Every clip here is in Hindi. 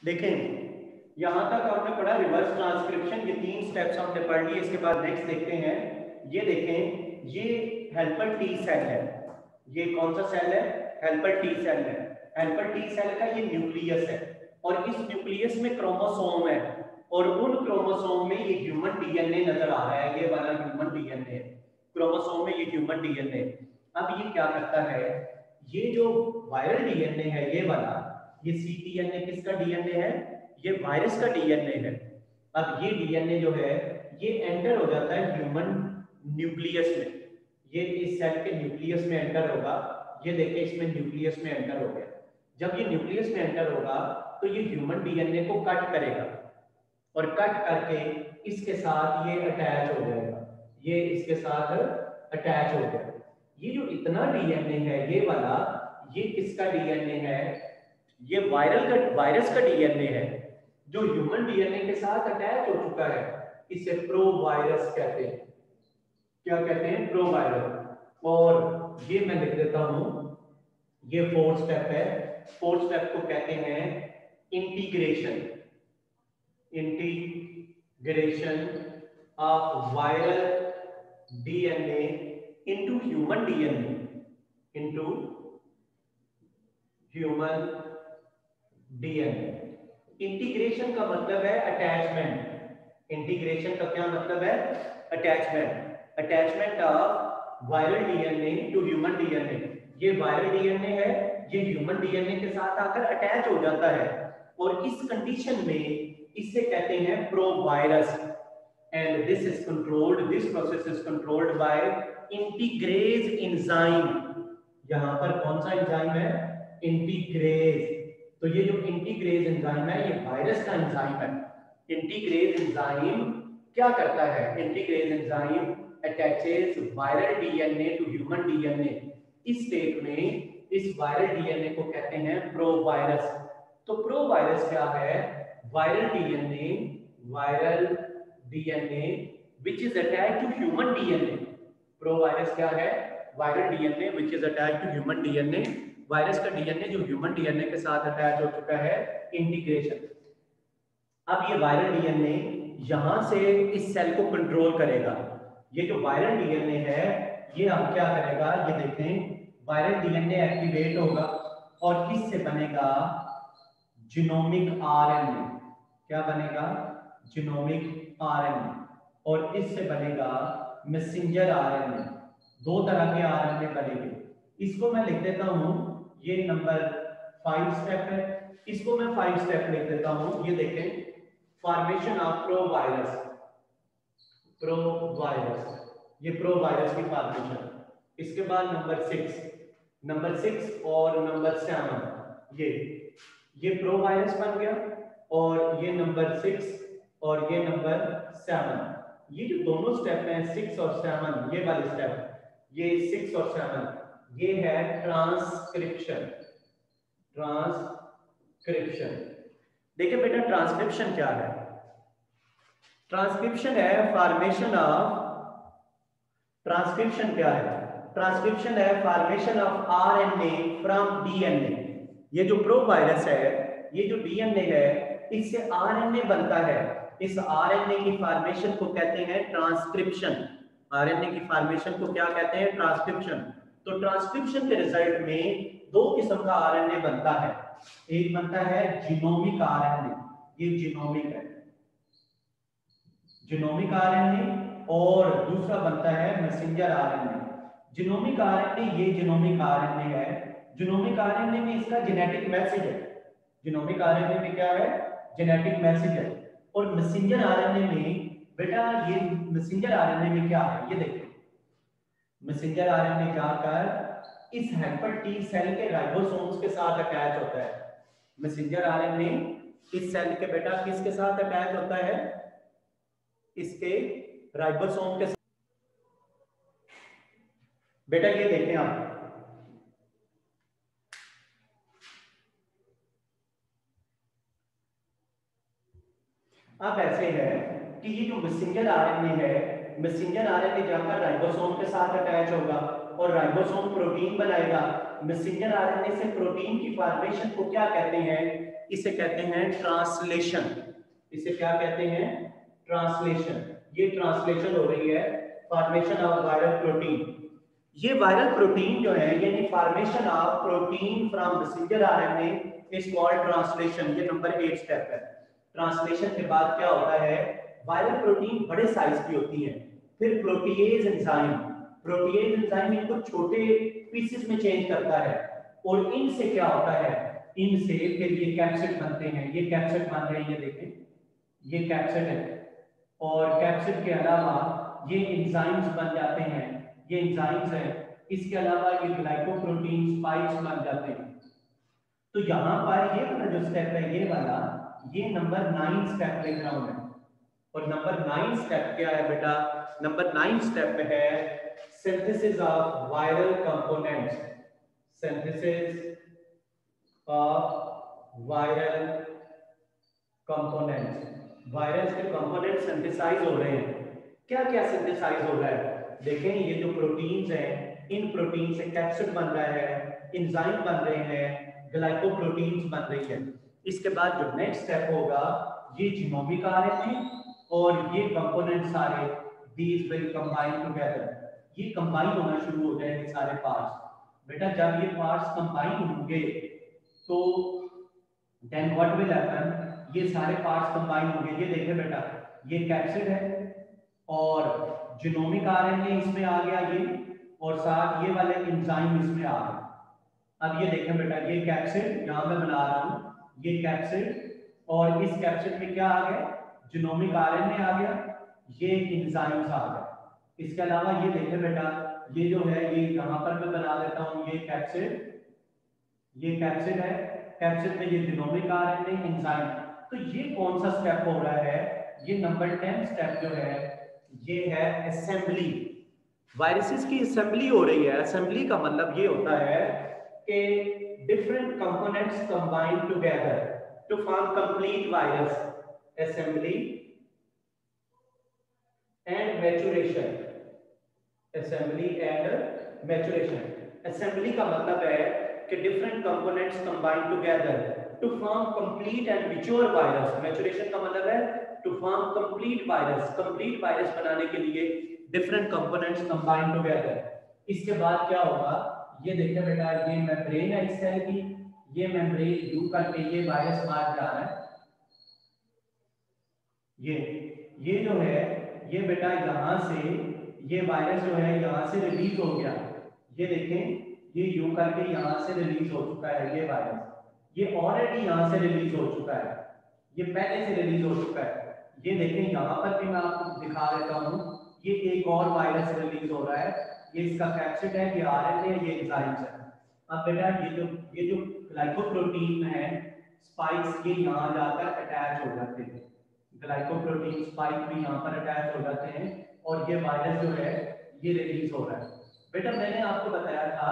देखें यहां तक हमने पढ़ा रिवर्स ट्रांसक्रिप्शन, ये 3 स्टेप्स हमने पढ़ लिए। इसके बाद नेक्स्ट देखते हैं, ये देखें ये हेल्पर टी सेल है। ये कौन सा सेल है? हेल्पर टी सेल है। हेल्पर टी सेल का ये न्यूक्लियस है और इस न्यूक्लियस में क्रोमोसोम है और उन क्रोमोसोम में ये ह्यूमन डीएनए नजर आ रहा है। ये वाला ह्यूमन डीएनए है, क्रोमोसोम में ये ह्यूमन डीएनए। अब ये क्या करता है, ये जो वायरल डीएनए है ये वाला, ये cDNA किसका डीएनए है? ये वायरस का डीएनए है। अब ये डीएनए जो है ये एंटर हो जाता है ह्यूमन न्यूक्लियस में। ये इस सेल के न्यूक्लियस में एंटर होगा। ये देखिए इसमें न्यूक्लियस में एंटर हो गया। जब ये न्यूक्लियस में एंटर होगा तो ये ह्यूमन डीएनए को कट करेगा और कट करके इसके साथ ये अटैच हो जाएगा। ये इसके साथ अटैच हो गया। ये जो इतना डीएनए है ये वाला, ये किसका डीएनए है? ये वायरस का डीएनए है जो ह्यूमन डीएनए के साथ अटैच हो चुका है। इसे प्रो वायरस कहते हैं। क्या कहते हैं? Pro virus. और ये मैं लिख देता हूं, ये 4th स्टेप है। 4th स्टेप को कहते हैं integration. Integration of viral DNA into human DNA, into human DNA. Integration का मतलब है अटैचमेंट। इंटीग्रेशन का क्या मतलब है? Attachment. Attachment of viral DNA to human DNA. ये वायरल डीएनए है, ये ह्यूमन डीएनए के साथ आकर अटैच हो जाता है और इस कंडीशन में इसे कहते हैं pro virus. And this is controlled, this process is controlled by integrase enzyme. यहां पर कौन सा एंजाइम है? इंटीग्रेज। तो ये जो इंटीग्रेज एंजाइम है ये वायरस का एंजाइम है। इंटीग्रेज एंजाइम क्या करता है? Integrase enzyme attaches viral DNA to human DNA. इस स्टेट में इस वायरल डीएनए को कहते हैं प्रो वायरस। तो प्रो वायरस क्या है? Viral DNA, viral DNA which is attached to human DNA. Pro virus क्या है? Viral DNA which is attached to human DNA. Virus का डीएनए जो ह्यूमन डीएनए के साथ अटैच हो चुका है, इंटीग्रेशन। अब ये वायरल डीएनए यहां से इस सेल को कंट्रोल करेगा। ये जो वायरल डीएनए है ये अब क्या करेगा, ये देखें, वायरल डीएनए एक्टिवेट होगा और इससे बनेगा जीनोमिक आरएनए। क्या बनेगा? Genomic RNA. और इससे बनेगा मैसेंजर आरएनए। 2 तरह के आरएनए बनेंगे। इसको मैं लिख देता हूं, ये नंबर 5 स्टेप है। इसको मैं 5 स्टेप लिख देता हूं। ये देखें, formation of pro virus. Pro virus, ये प्रो वायरस की फॉर्मेशन। इसके बाद नंबर 6 और नंबर 7, ये प्रो वायरस बन गया। और ये नंबर 6 और ये नंबर 7, ये जो दोनों स्टेप हैं 6 और 7, ये वाले स्टेप, ये 6 और 7, ये है ट्रांसक्रिप्शन। ट्रांसक्रिप्शन। देखिए बेटा, ट्रांसक्रिप्शन क्या है? ट्रांसक्रिप्शन है फॉर्मेशन ऑफ, ट्रांसक्रिप्शन क्या है? ट्रांसक्रिप्शन है formation of RNA from DNA. ये जो प्रो वायरस है, ये जो डीएनए है, इससे आरएनए बनता है। इस आरएनए की फॉर्मेशन को कहते हैं ट्रांसक्रिप्शन। आरएनए की फॉर्मेशन को क्या कहते हैं? ट्रांसक्रिप्शन। तो ट्रांसक्रिप्शन के रिजल्ट में 2 किस्म का आरएनए बनता है। एक बनता है जीनोमिक आरएनए, ये जीनोमिक है, जीनोमिक आरएनए। और दूसरा बनता है मैसेंजर आरएनए। जीनोमिक आरएनए, ये जीनोमिक आरएनए है। जीनोमिक आरएनए में इसका जेनेटिक मैसेज है। जीनोमिक आरएनए में क्या है? जेनेटिक मैसेज है। और मैसेंजर आरएनए में बेटा, ये मैसेंजर आरएनए में क्या है? ये देखो, मैसेंजर आरएनए जाकर इस हेल्पर टी सेल के राइबोसोम्स के साथ अटैच होता है। मैसेंजर आरएनए इस सेल के बेटा किसके साथ अटैच होता है? इसके राइबोसोम के। बेटा ये देखें आप, अब ऐसे है कि ये जो मैसेंजर आरएनए है, मैसेंजर आरएनए जाकर राइबोसोम के साथ अटैच होगा और राइबोसोम प्रोटीन बनाएगा। मैसेंजर आरएनए से प्रोटीन की फॉर्मेशन को क्या कहते हैं? इसे कहते हैं ट्रांसलेशन। इसे क्या कहते हैं? ट्रांसलेशन। ये ट्रांसलेशन हो रही है, फॉर्मेशन ऑफ वायरल प्रोटीन। ये वायरल प्रोटीन जो है यानी formation of protein from messenger RNA is called translation. ये नंबर 8 स्टेप है। ट्रांसलेशन के बाद क्या होता है? वायरल प्रोटीन बड़े साइज की होती है। फिर प्रोटीएज एंजाइम, प्रोटीएज एंजाइम इनको छोटे पीसेस में चेंज करता है और इनसे क्या होता है? इनसे फिर ये कैप्सिड बनते हैं। ये कैप्सिड बन रहे हैं, ये देखें, ये कैप्सिड है। और कैप्सिड के अलावा ये एंजाइम्स बन जाते हैं, ये एंजाइम्स है। इसके अलावा ये ग्लाइकोप्रोटीन स्पाइक्स बन जाते हैं। तो यहाँ पर ये वाला जो स्टेप है, ये वाला, ये नंबर 9 स्टेप लिख रहा हूं मैं। और नंबर 9 स्टेप क्या है बेटा? नंबर 9 स्टेप है synthesis of viral components. Synthesis of viral components. Virus के कंपोनेंट सिंथेसाइज हो रहे हैं। क्या क्या सिंथेसाइज हो रहा है? देखें, ये जो प्रोटीन्स हैं, इन प्रोटीन से कैप्सिड बन रहा है, एंजाइम बन रहे हैं, ग्लाइकोप्रोटीन्स बन रही है। इसके बाद जो नेक्स्ट स्टेप होगा, ये जीनोमिक आरएनए और ये कंपोनेंट सारे दीज विल कंबाइन टुगेदर। ये कंबाइन होना शुरू हो जाएंगे सारे पार्ट्स। बेटा जब ये पार्ट्स कंबाइन होंगे तो देन व्हाट विल हैपन? ये सारे पार्ट्स कंबाइन होंगे। ये देखिए बेटा, ये कैप्सिड है और जीनोमिक आरएनए इसमें आ गया, ये और साथ ये वाले एंजाइम इसमें आ गए। अब ये देखें बेटा, ये कैप्सिड यहां मैं बना रहा हूं, ये कैप्सिड और इस कैप्सिड में क्या आ गया? जीनोमिक आरएनए आ गया, ये एंजाइम्स आ गए। इसके अलावा ये देखें बेटा, ये जो है ये यहां पर मैं बना देता हूं, ये कैप्सिड, ये कैप्सिड है, कैप्सिड में ये जीनोमिक आरएनए एंजाइम। तो ये कौन सा स्टेप हो रहा है? ये नंबर 10 स्टेप जो है ये है असेंबली। वायरसेस की असेंबली हो रही है। असेंबली का मतलब ये होता है कि different components combine together to form complete virus. Assembly and maturation. Assembly and maturation. Assembly का मतलब है कि different components combine together to form complete and mature virus. Maturation का मतलब है to form complete virus. Complete virus बनाने के लिए डिफरेंट कंपोनेंट्स कंबाइन टुगेदर। इसके बाद क्या होगा? ये देखिए बेटा, ये मेम्ब्रेन है इस सेल की, ये मेम्ब्रेन यू करके ये वायरस बाहर जा रहा है। ये जो है ये बेटा यहां से ये वायरस जो है यहां से रिलीज हो गया। ये देखें, ये यू करके यहां से रिलीज हो चुका है ये वायरस। ये ऑलरेडी यहां से रिलीज हो चुका है, ये पहले से रिलीज हो चुका है। ये देखें, यहां पर भी मैं आपको दिखा देता हूं, ये एक और वायरस रिलीज हो रहा है। ये इसका कैप्सिड है, ये आरएनए है, ये एंजाइम्स है। अब बेटा ये जो ग्लाइकोप्रोटीन है स्पाइक्स, ये यहां जाकर अटैच हो जाते हैं। ग्लाइकोप्रोटीन स्पाइक भी यहाँ पर अटैच हो जाते हैं और ये वायरस जो है ये रिलीज हो रहा है। बेटा मैंने आपको बताया था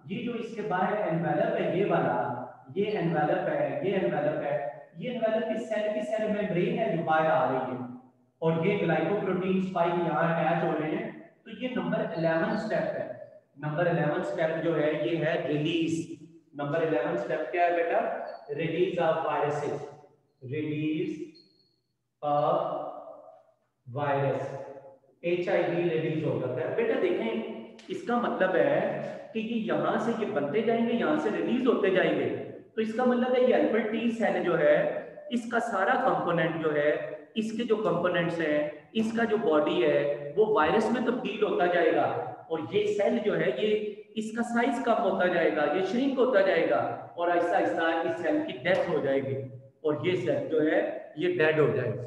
ये जो इसके बाहर एनवेलप है, ये वाला, ये एनवेलप है, ये एनवेलप है, ये एनवेलप इस सेल की सेल मेम्ब्रेन है जो बाहर आ रही है और ये ग्लाइकोप्रोटीन स्पाइक यहाँ अटैच हो रहे हैं। तो ये नंबर 11 स्टेप है। नंबर 11 स्टेप जो है ये है रिलीज। नंबर 11 स्टेप क्या है बेटा? Release of viruses. Release virus, HIV release हो जाता है। बेटा देखें, इसका मतलब है कि ये यहां से ये बनते जाएंगे, यहां से रिलीज होते जाएंगे। तो इसका मतलब है ये हेल्पर टी सेल जो है इसका सारा कंपोनेंट जो है, इसके जो कंपोनेंट्स हैं, इसका जो बॉडी है वो वायरस में तब्दील होता जाएगा और ये सेल जो है ये इसका साइज कम होता जाएगा, ये श्रिंक होता जाएगा और आहिस्ता आहिस्ता इस सेल की डेथ हो जाएगी और ये सेल जो है ये डेड हो जाएगा।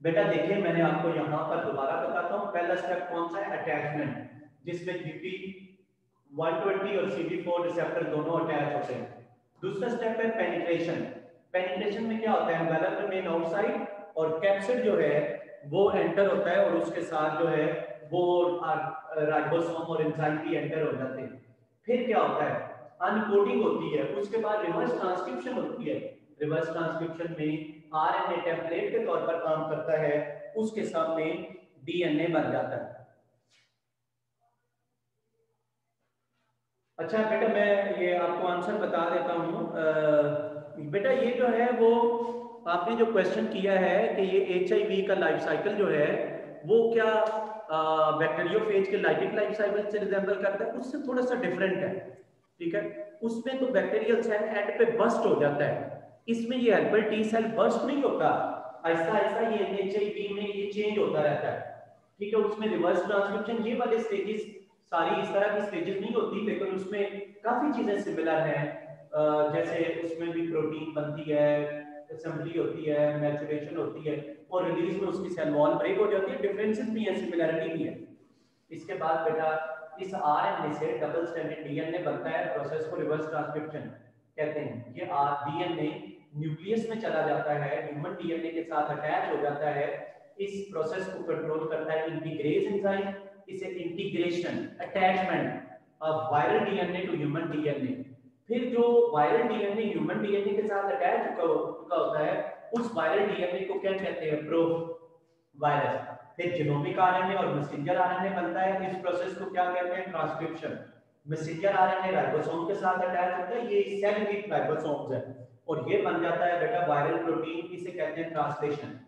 बेटा देखिए, मैंने आपको यहाँ पर दोबारा बताता हूँ। पहला स्टेप कौन सा है? अटैचमेंट, जिसमें GP120 और CD4 रिसेप्टर दोनों अटैच होते हैं। दूसरा स्टेप है पेनिट्रेशन। पेनिट्रेशन में क्या होता है? एनवेलप में आउटसाइड और कैप्सिड जो है वो एंटर होता है और उसके साथ जो है वो राइबोसोम और एंजाइम भी एंटर हो जाते हैं। फिर क्या होता है? अनकोडिंग होती है, उसके बाद रिवर्स ट्रांसक्रिप्शन होती है। रिवर्स ट्रांसक्रिप्शन में आरएनए टेम्पलेट के तौर पर काम करता है, उसके सामने डीएनए बन जाता है। अच्छा बेटा, मैं ये आपको आंसर बता देता हूँ। बेटा ये जो है वो आपने जो क्वेश्चन किया है कि ये HIV का लाइफ साइकिल जो है वो क्या बैक्टीरियोफेज के लाइटिक लाइफ साइकिल से रिजेंबल करता है, उससे थोड़ा सा डिफरेंट है। ठीक है, उसमें तो बैक्टीरियल सेल एंड पे बर्स्ट हो जाता है, इसमें ये हेल्पर टी सेल बर्स्ट नहीं होता, ऐसा ऐसा ये HIV में ये चेंज होता रहता है। ठीक है, उसमें रिवर्स ट्रांसक्रिप्शन ये वाले स्टेजेस सारी इस तरह की स्टेजेस नहीं होती, लेकिन उसमें काफी चीजें सिमिलर हैं। जैसे उसमें भी प्रोटीन बनती है, असेंबली होती है, मैचुरेशन होती है, और रिलीज में उसकी सेल वॉल ब्रेक हो जाती है। डिफरेंसेस भी है, सिमिलरिटी भी है। इसके बाद बेटा इस RNA से डबल स्ट्रैंडेड DNA बनता है, प्रोसेस को रिवर्स ट्रांसक्रिप्शन कहते हैं। ये DNA न्यूक्लियस में चला जाता है, ह्यूमन DNA के साथ अटैच हो जाता है। इस प्रोसेस को कंट्रोल करता है इंटीग्रेज एंजाइम। इसे integration attachment of viral DNA to human DNA। फिर जो वायरल DNA ह्यूमन DNA के साथ अटैच चुका होता है, उस वायरल DNA को क्या कहते हैं? Pro virus. फिर जीनोमिक आरएनए और मैसेंजर आरएनए बनता है। इस प्रोसेस को क्या कहते हैं? ट्रांसक्रिप्शन। मैसेंजर आरएनए राइबोसोम के साथ अटैच होता है, ये सेल विद राइबोसोम्स है, और ये बन जाता है बेटा वायरल प्रोटीन, इसे कहते हैं ट्रांसलेशन।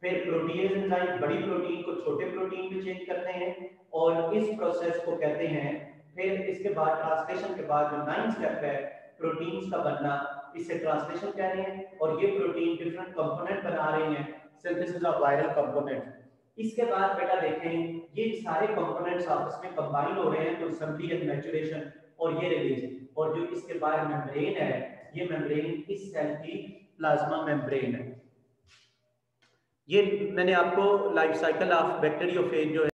फिर प्रोटीएज एंजाइम बड़ी प्रोटीन को छोटे प्रोटीन में चेंज करते हैं, और इस प्रोसेस को कहते हैं। फिर इसके बाद ट्रांसलेशन के बाद जो 9th स्टेप है प्रोटीन्स का बनना, इसे ट्रांसलेशन कह रहे हैं, और ये प्रोटीन डिफरेंट कंपोनेंट बना रहे हैं, सिंथेसिस ऑफ वायरल कंपोनेंट। इसके बाद बेटा देखें, ये सारे कंपोनेंट्स आपस में कंबाइन हो रहे हैं, तो असेंबली एंड मैचुरेशन और ये रिलीज। और जो इसके बाद मेम्ब्रेन है, ये मेम्ब्रेन इस सेल की प्लाज्मा मेम्ब्रेन है। ये मैंने आपको लाइफ साइकिल ऑफ बैक्टीरियोफेज जो है